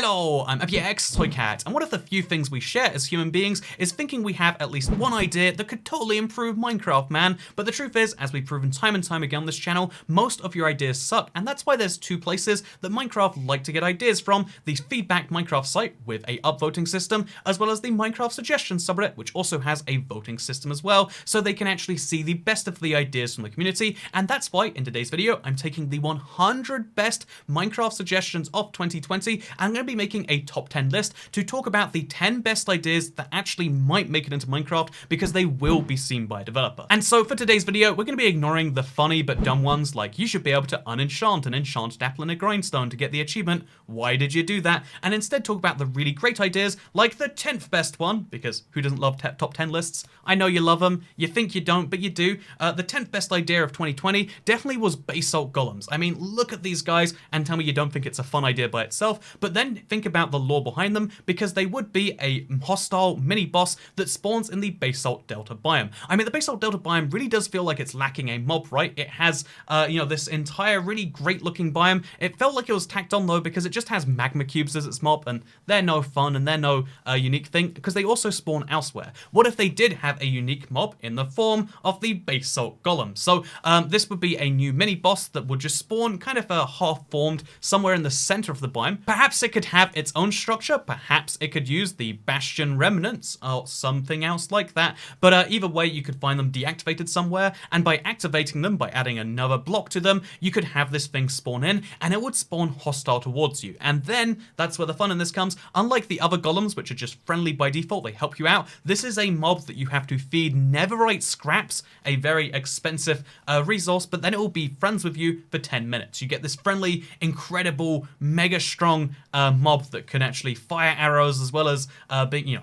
Hello, I'm FPX Toycat, and one of the few things we share as human beings is thinking we have at least one idea that could totally improve Minecraft, man. But the truth is, as we've proven time and time again on this channel, most of your ideas suck, and that's why there's two places that Minecraft like to get ideas from: the Feedback Minecraft site with a upvoting system, as well as the Minecraft Suggestions subreddit, which also has a voting system as well, so they can actually see the best of the ideas from the community. And that's why in today's video, I'm taking the 100 best Minecraft suggestions of 2020, and I'm going to be making a top 10 list to talk about the 10 best ideas that actually might make it into Minecraft because they will be seen by a developer. And so for today's video, we're going to be ignoring the funny but dumb ones like you should be able to unenchant an enchanted apple in a grindstone to get the achievement, why did you do that, and instead talk about the really great ideas like the 10th best one, because who doesn't love top 10 lists? I know you love them, you think you don't, but you do. The 10th best idea of 2020 definitely was Basalt Golems. I mean, look at these guys and tell me you don't think it's a fun idea by itself, but then think about the lore behind them, because they would be a hostile mini boss that spawns in the Basalt Delta biome. I mean, the Basalt Delta biome really does feel like it's lacking a mob, right? It has, this entire really great looking biome. It felt like it was tacked on though, because it just has magma cubes as its mob, and they're no fun and they're no unique thing, because they also spawn elsewhere. What if they did have a unique mob in the form of the Basalt Golem? So this would be a new mini boss that would just spawn kind of half-formed somewhere in the center of the biome. Perhaps it could have its own structure, perhaps it could use the Bastion remnants or something else like that, but either way you could find them deactivated somewhere, and by activating them, by adding another block to them, you could have this thing spawn in, and it would spawn hostile towards you. And then that's where the fun in this comes. Unlike the other golems, which are just friendly by default, they help you out, this is a mob that you have to feed netherite scraps, a very expensive resource, but then it will be friends with you for 10 minutes. You get this friendly, incredible, mega strong mob that can actually fire arrows, as well as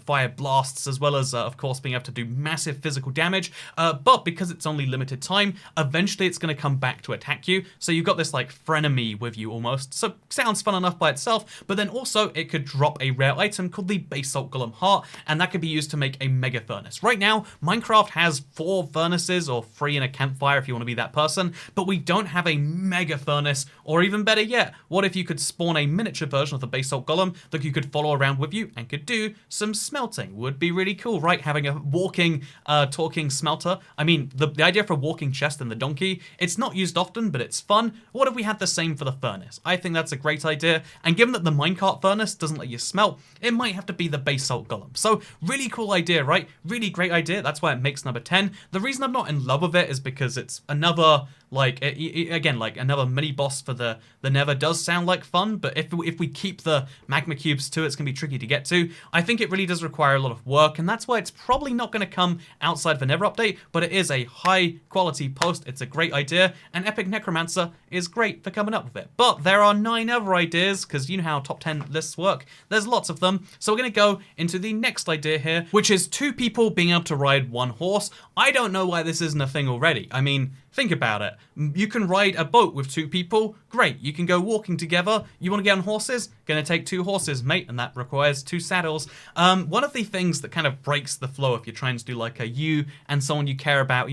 fire blasts, as well as of course being able to do massive physical damage, but because it's only limited time, eventually it's going to come back to attack you, so you've got this like frenemy with you almost. So sounds fun enough by itself, but then also it could drop a rare item called the Basalt Golem Heart, and that could be used to make a mega furnace. Right now Minecraft has 4 furnaces, or 3 in a campfire if you want to be that person, but we don't have a mega furnace. Or even better yet, what if you could spawn a miniature version of the Basalt Golem that you could follow around with you and could do some smelting? Would be really cool, right? Having a walking, talking smelter. I mean, the idea for a walking chest in the donkey, it's not used often, but it's fun. What if we had the same for the furnace? I think that's a great idea, and given that the minecart furnace doesn't let you smelt, it might have to be the Basalt Golem. So really cool idea, right? Really great idea. That's why it makes number 10. The reason I'm not in love with it is because it's another, again, another mini boss for the Nether. Does sound like fun, but if we keep the magma cubes too, it's gonna be tricky to get to. I think it really does require a lot of work, and that's why it's probably not gonna come outside of the Nether update, but it is a high quality post. It's a great idea, and Epic Necromancer is great for coming up with it. But there are 9 other ideas, because you know how top 10 lists work. There's lots of them. So we're gonna go into the next idea here, which is 2 people being able to ride 1 horse. I don't know why this isn't a thing already. I mean, think about it. You can ride a boat with 2 people. Great. You can go walking together. You want to get on horses? Gonna take 2 horses, mate, and that requires 2 saddles. One of the things that kind of breaks the flow if you're trying to do like a you and someone you care about,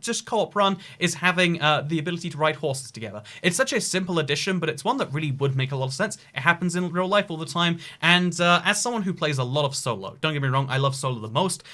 just co-op run, is having the ability to ride horses together. It's such a simple addition, but it's one that really would make a lot of sense. It happens in real life all the time, and as someone who plays a lot of solo, don't get me wrong, I love solo the most.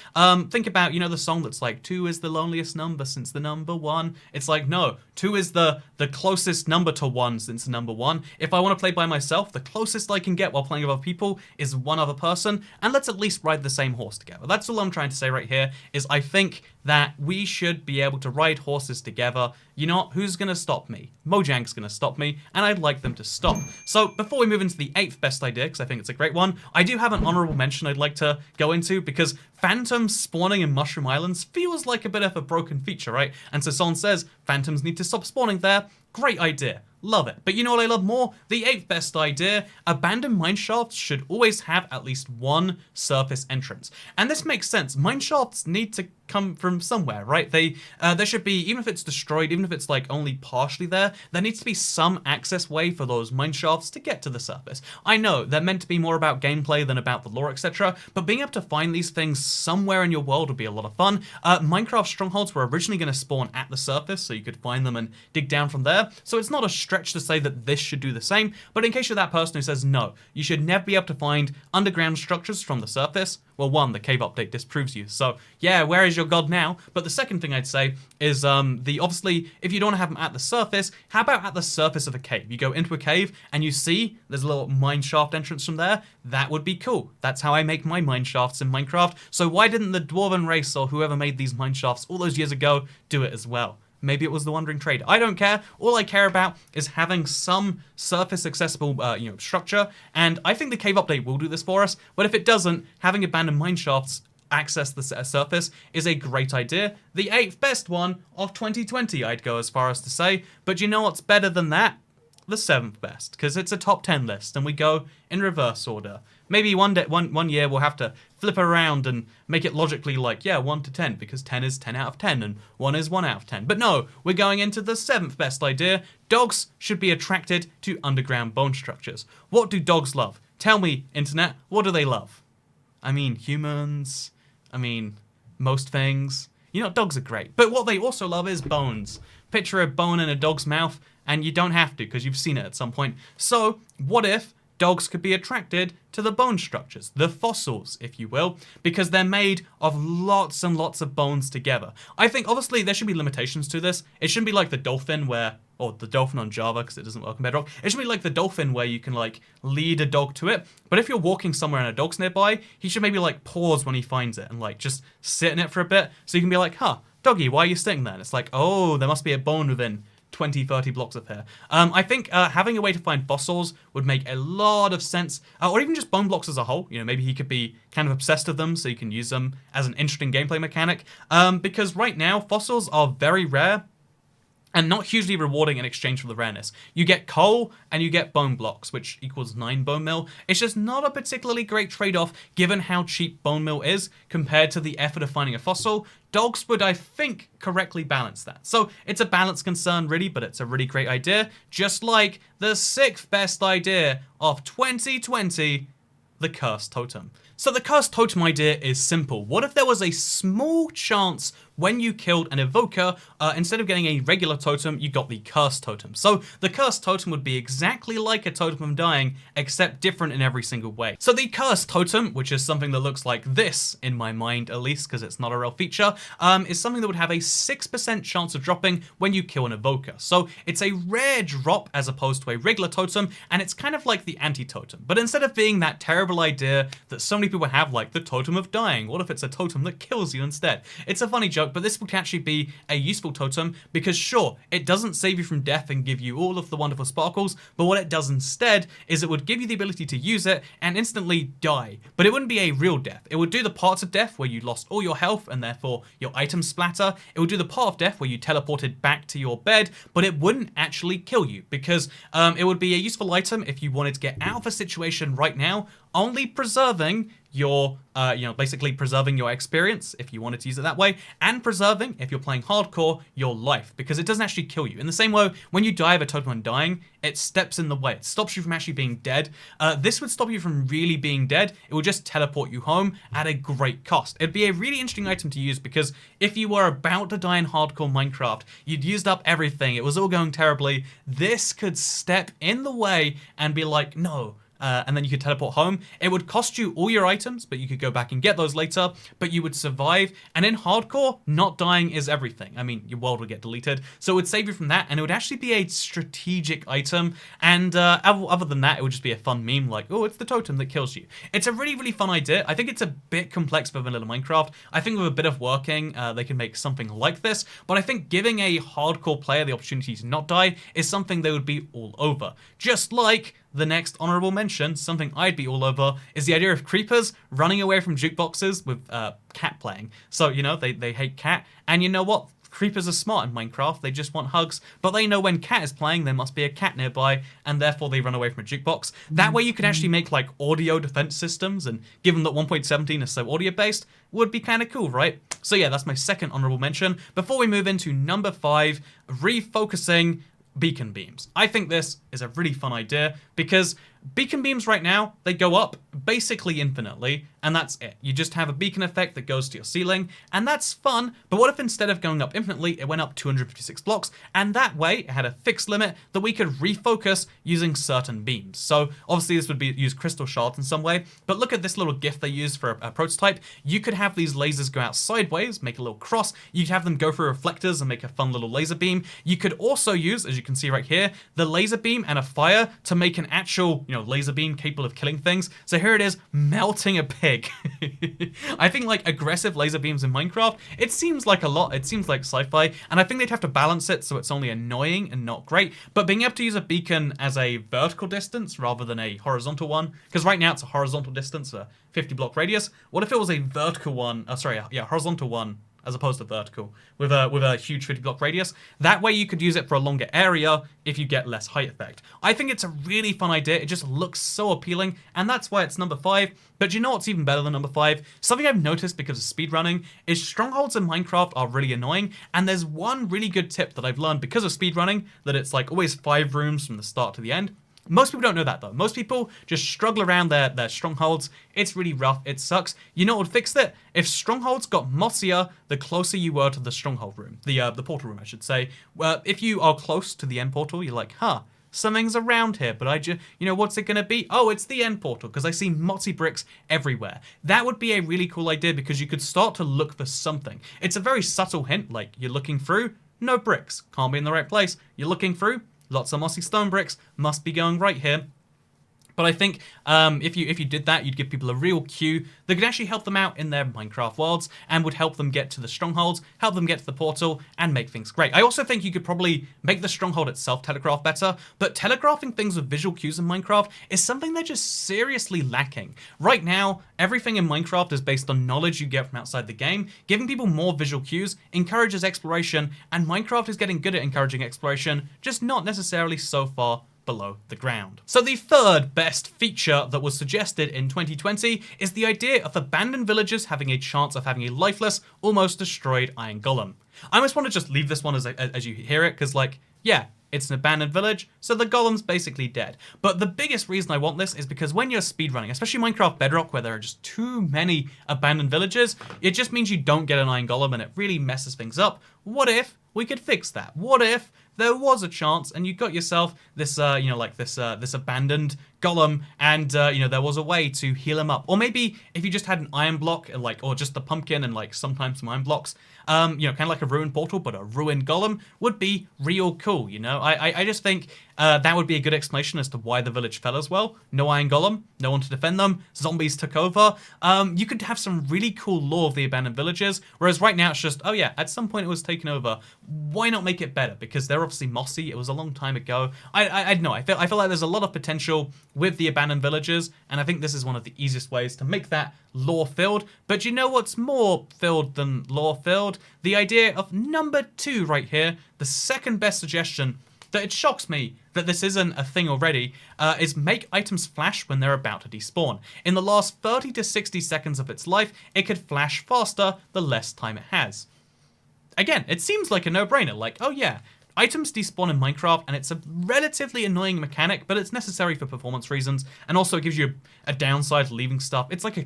Think about, the song that's like, 2 is the loneliest number since the number 1. It's like, no, 2 is the closest number to 1 since the number 1. If I want to play by myself, the closest I can get while playing with other people is 1 other person, and let's at least ride the same horse together. That's all I'm trying to say right here, is I think that we should be able to ride horses together. You know what? Who's gonna stop me? Mojang's gonna stop me, and I'd like them to stop. So before we move into the 8th best idea, because I think it's a great one, I do have an honorable mention I'd like to go into, because phantoms spawning in Mushroom Islands feels like a bit of a broken feature, right? And so someone says, phantoms need to stop spawning there. Great idea. Love it. But you know what I love more? The 8th best idea. Abandoned mineshafts should always have at least 1 surface entrance. And this makes sense. Mineshafts need to come from somewhere, right? There should be, even if it's destroyed, even if it's like only partially there needs to be some access way for those mineshafts to get to the surface. I know they're meant to be more about gameplay than about the lore, etc., but being able to find these things somewhere in your world would be a lot of fun. Minecraft strongholds were originally going to spawn at the surface, so you could find them and dig down from there. So it's not a stretch stretch to say that this should do the same, but in case you're that person who says no, you should never be able to find underground structures from the surface, well, one, the cave update disproves you, so yeah, where is your god now? But the second thing I'd say is obviously, if you don't want to have them at the surface, how about at the surface of a cave? You go into a cave and you see there's a little mine shaft entrance from there. That would be cool. That's how I make my mine shafts in Minecraft. So why didn't the Dwarven race or whoever made these mine shafts all those years ago do it as well? Maybe it was the Wandering Trader. I don't care. All I care about is having some surface accessible structure, and I think the cave update will do this for us, but if it doesn't, having abandoned mine shafts access the surface is a great idea. The 8th best one of 2020, I'd go as far as to say, but you know what's better than that? The 7th best, because it's a top 10 list, and we go in reverse order. Maybe one year we'll have to flip around and make it logically like, yeah, 1 to 10, because 10 is 10 out of 10, and 1 is 1 out of 10. But no, we're going into the 7th best idea. Dogs should be attracted to underground bone structures. What do dogs love? Tell me, internet, what do they love? I mean, humans. I mean, most things. You know, dogs are great. But what they also love is bones. Picture a bone in a dog's mouth, and you don't have to, because you've seen it at some point. So, what if dogs could be attracted to the bone structures, the fossils, if you will, because they're made of lots and lots of bones together. I think, obviously, there should be limitations to this. It shouldn't be like the dolphin where, or the dolphin on Java, because it doesn't work on Bedrock. It should be like the dolphin where you can, like, lead a dog to it. But if you're walking somewhere and a dog's nearby, he should maybe, like, pause when he finds it and, like, just sit in it for a bit. So you can be like, huh, doggy, why are you sitting there? And it's like, oh, there must be a bone within 20, 30 blocks of here. I think having a way to find fossils would make a lot of sense, or even just bone blocks as a whole. You know, maybe he could be kind of obsessed with them so you can use them as an interesting gameplay mechanic. Because right now, fossils are very rare and not hugely rewarding in exchange for the rareness. You get coal and you get bone blocks, which equals 9 bone meal. It's just not a particularly great trade-off given how cheap bone meal is compared to the effort of finding a fossil. Dogs would, I think, correctly balance that. So it's a balance concern, really, but it's a really great idea. Just like the 6th best idea of 2020, the Cursed Totem. So the Cursed Totem idea is simple. What if there was a small chance when you killed an evoker, instead of getting a regular totem, you got the Cursed Totem? So the Cursed Totem would be exactly like a Totem of Dying, except different in every single way. So the Cursed Totem, which is something that looks like this, in my mind at least, because it's not a real feature, is something that would have a 6% chance of dropping when you kill an evoker. So it's a rare drop as opposed to a regular totem, and it's kind of like the anti-totem. But instead of being that terrible idea that so many people have, like the Totem of Dying, what if it's a totem that kills you instead? It's a funny joke, but this would actually be a useful totem because sure, it doesn't save you from death and give you all of the wonderful sparkles, but what it does instead is it would give you the ability to use it and instantly die. But it wouldn't be a real death. It would do the parts of death where you lost all your health and therefore your items splatter. It would do the part of death where you teleported back to your bed, but it wouldn't actually kill you because it would be a useful item if you wanted to get out of a situation right now, only preserving your, basically preserving your experience, if you wanted to use it that way, and preserving, if you're playing hardcore, your life, because it doesn't actually kill you. In the same way, when you die of a Totem on Dying, it steps in the way. It stops you from actually being dead. This would stop you from really being dead. It would just teleport you home at a great cost. It'd be a really interesting item to use because if you were about to die in hardcore Minecraft, you'd used up everything, it was all going terribly, this could step in the way and be like, no, and then you could teleport home. It would cost you all your items, but you could go back and get those later, but you would survive. And in hardcore, not dying is everything. I mean, your world would get deleted, so it would save you from that, and it would actually be a strategic item. And other than that, it would just be a fun meme like, oh, it's the totem that kills you. It's a really, really fun idea. I think it's a bit complex for vanilla Minecraft. I think with a bit of working, they can make something like this, but I think giving a hardcore player the opportunity to not die is something they would be all over. Just like the next honorable mention, something I'd be all over, is the idea of creepers running away from jukeboxes with cat playing. So, you know, they hate cat, and you know what? Creepers are smart in Minecraft, they just want hugs, but they know when cat is playing there must be a cat nearby, and therefore they run away from a jukebox. That way you could actually make like audio defense systems, and given that 1.17 is so audio based, would be kind of cool, right? So yeah, that's my second honorable mention. Before we move into number 5, refocusing beacon beams. I think this is a really fun idea because beacon beams right now, they go up basically infinitely, and that's it. You just have a beacon effect that goes to your ceiling, and that's fun, but what if instead of going up infinitely, it went up 256 blocks, and that way it had a fixed limit that we could refocus using certain beams. So obviously this would be use crystal shards in some way, but look at this little GIF they used for a prototype. You could have these lasers go out sideways, make a little cross. You could have them go through reflectors and make a fun little laser beam. You could also use, as you can see right here, the laser beam and a fire to make an actual, laser beam capable of killing things. So here it is, melting a pig. I think like aggressive laser beams in Minecraft, it seems like a lot. It seems like sci-fi, and I think they'd have to balance it so it's only annoying and not great. But being able to use a beacon as a vertical distance rather than a horizontal one, because right now it's a horizontal distance, a 50 block radius. What if it was a vertical one? Horizontal one as opposed to vertical with a huge 50 block radius. That way you could use it for a longer area if you get less height effect. I think it's a really fun idea. It just looks so appealing, and that's why it's number 5. But you know what's even better than number 5? Something I've noticed because of speedrunning is strongholds in Minecraft are really annoying, and there's one really good tip that I've learned because of speedrunning, that it's like always 5 rooms from the start to the end. Most people don't know that though. Most people just struggle around their strongholds. It's really rough. It sucks. You know what would fix it? If strongholds got mossier, the closer you were to the stronghold room, the portal room, I should say. If you are close to the end portal, you're like, something's around here, but what's it gonna be? Oh, it's the end portal, because I see mossy bricks everywhere. That would be a really cool idea because you could start to look for something. It's a very subtle hint, like you're looking through, no bricks, can't be in the right place. You're looking through, lots of mossy stone bricks, must be going right here. But I think if you did that, you'd give people a real cue that could actually help them out in their Minecraft worlds and would help them get to the strongholds, help them get to the portal, and make things great. I also think you could probably make the stronghold itself telegraph better, but telegraphing things with visual cues in Minecraft is something they're just seriously lacking. Right now, everything in Minecraft is based on knowledge you get from outside the game. Giving people more visual cues encourages exploration, and Minecraft is getting good at encouraging exploration, just not necessarily so far below the ground. So the third best feature that was suggested in 2020 is the idea of abandoned villages having a chance of having a lifeless, almost destroyed iron golem. I almost want to just leave this one as you hear it, because yeah, it's an abandoned village, so the golem's basically dead. But the biggest reason I want this is because when you're speedrunning, especially Minecraft Bedrock, where there are just too many abandoned villages, it just means you don't get an iron golem, and it really messes things up. What if we could fix that? What if there was a chance and you got yourself this, this abandoned golem, and there was a way to heal him up? Or maybe if you just had an iron block, or just the pumpkin and sometimes some iron blocks, kind of like a ruined portal, but a ruined golem would be real cool. I just think that would be a good explanation as to why the village fell as well. No iron golem, no one to defend them, zombies took over. You could have some really cool lore of the abandoned villages, whereas right now it's just, oh yeah, at some point it was taken over. Why not make it better? Because they're obviously mossy, it was a long time ago. I don't know, I feel like there's a lot of potential with the abandoned villages, and I think this is one of the easiest ways to make that lore-filled. But you know what's more filled than lore-filled? The idea of number 2 right here, the second best suggestion, that it shocks me that this isn't a thing already, is make items flash when they're about to despawn. In the last 30 to 60 seconds of its life, it could flash faster the less time it has. Again, it seems like a no-brainer, oh yeah, items despawn in Minecraft, and it's a relatively annoying mechanic, but it's necessary for performance reasons, and also it gives you a downside to leaving stuff. It's like a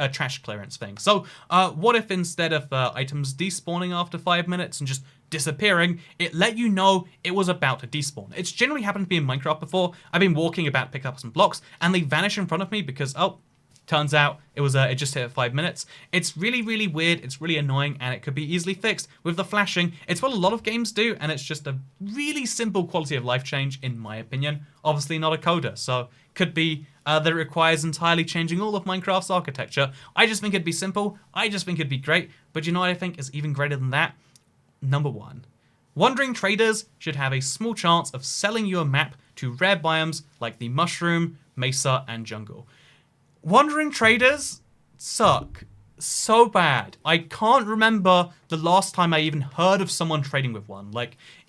trash clearance thing. So what if instead of items despawning after 5 minutes and just disappearing, it let you know it was about to despawn? It's generally happened to me in Minecraft before. I've been walking about to pick up some blocks, and they vanish in front of me because, turns out it just hit at 5 minutes. It's really, really weird, it's really annoying, and it could be easily fixed with the flashing. It's what a lot of games do, and it's just a really simple quality of life change, in my opinion. Obviously not a coder, so could be that it requires entirely changing all of Minecraft's architecture. I just think it'd be simple, I just think it'd be great, but you know what I think is even greater than that? Number 1. Wandering traders should have a small chance of selling you a map to rare biomes like the mushroom, mesa, and jungle. Wandering traders suck so bad. I can't remember the last time I even heard of someone trading with one.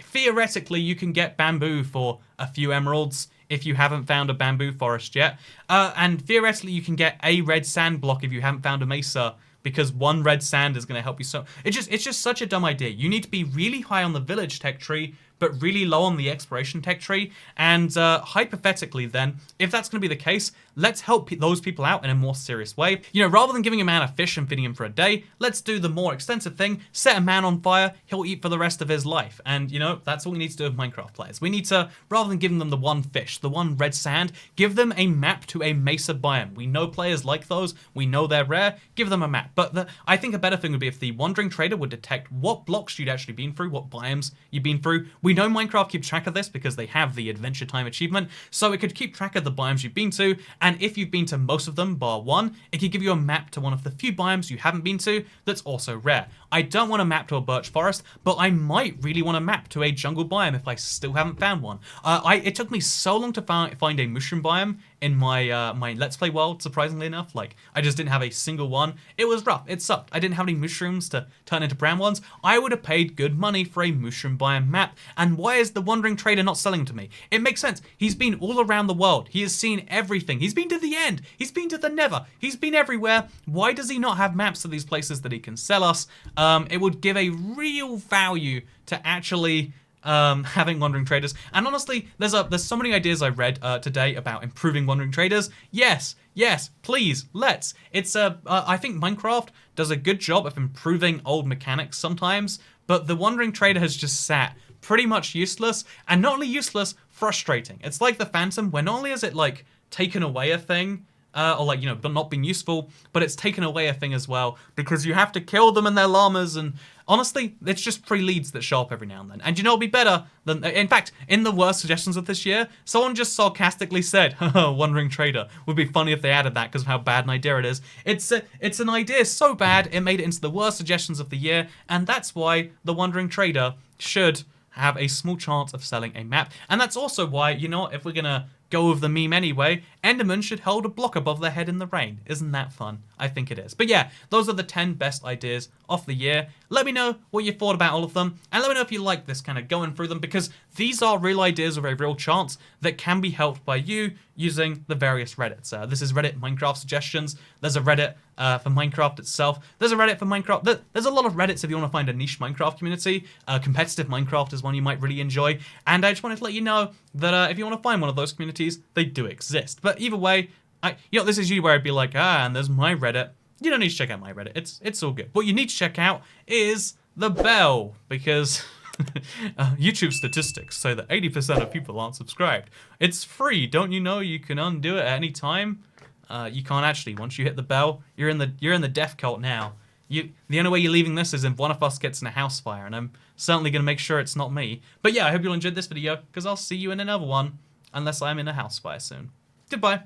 Theoretically, you can get bamboo for a few emeralds if you haven't found a bamboo forest yet. And theoretically, you can get a red sand block if you haven't found a mesa, because one red sand is going to help you so... It's just such a dumb idea. You need to be really high on the village tech tree but really low on the exploration tech tree. And hypothetically then, if that's going to be the case, let's help those people out in a more serious way. You know, rather than giving a man a fish and feeding him for a day, let's do the more extensive thing, set a man on fire, he'll eat for the rest of his life. And you know, that's what we need to do with Minecraft players. We need to, rather than giving them the one fish, the one red sand, give them a map to a mesa biome. We know players like those, we know they're rare, give them a map. But I think a better thing would be if the wandering trader would detect what blocks you'd actually been through, what biomes you've been through. We know Minecraft keeps track of this because they have the Adventure Time achievement, so it could keep track of the biomes you've been to, and if you've been to most of them bar one, it could give you a map to one of the few biomes you haven't been to that's also rare. I don't want a map to a birch forest, but I might really want a map to a jungle biome if I still haven't found one. It took me so long to find a mushroom biome in my my Let's Play world, surprisingly enough. Like, I just didn't have a single one. It was rough, it sucked. I didn't have any mushrooms to turn into brown ones. I would have paid good money for a mushroom biome map. And why is the wandering trader not selling to me? It makes sense. He's been all around the world. He has seen everything. He's been to the end. He's been to the nether. He's been everywhere. Why does he not have maps to these places that he can sell us? It would give a real value to actually having wandering traders. And honestly, there's so many ideas I read today about improving wandering traders. Yes, please, let's. It's I think Minecraft does a good job of improving old mechanics sometimes, but the wandering trader has just sat pretty much useless, and not only useless, frustrating. It's like the Phantom, where not only is it like taken away a thing, or like, you know, but not being useful, but it's taken away a thing as well, because you have to kill them and their llamas, and honestly, it's just free leads that show up every now and then. And you know, it'll be better than, in fact, in the worst suggestions of this year, someone just sarcastically said, haha, wandering trader. Would be funny if they added that because of how bad an idea it is. It's an idea so bad, it made it into the worst suggestions of the year, and that's why the wandering trader should have a small chance of selling a map. And that's also why, you know, if we're gonna go with the meme anyway, Enderman should hold a block above their head in the rain. Isn't that fun? I think it is. But yeah, those are the 10 best ideas of the year. Let me know what you thought about all of them, and let me know if you like this kind of going through them, because these are real ideas with a real chance that can be helped by you using the various Reddits. This is Reddit Minecraft suggestions. There's a Reddit for Minecraft itself. There's a Reddit for Minecraft. There's a lot of Reddits if you want to find a niche Minecraft community. Competitive Minecraft is one you might really enjoy. And I just wanted to let you know that if you want to find one of those communities, they do exist. But either way, this is usually where I'd be like, and there's my Reddit. You don't need to check out my Reddit. It's all good. What you need to check out is the bell, because YouTube statistics say that 80% of people aren't subscribed. It's free. Don't you know you can undo it at any time? You can't actually. Once you hit the bell, you're in the death cult now. The only way you're leaving this is if one of us gets in a house fire, and I'm certainly going to make sure it's not me. But yeah, I hope you all enjoyed this video, because I'll see you in another one, unless I'm in a house fire soon. Goodbye.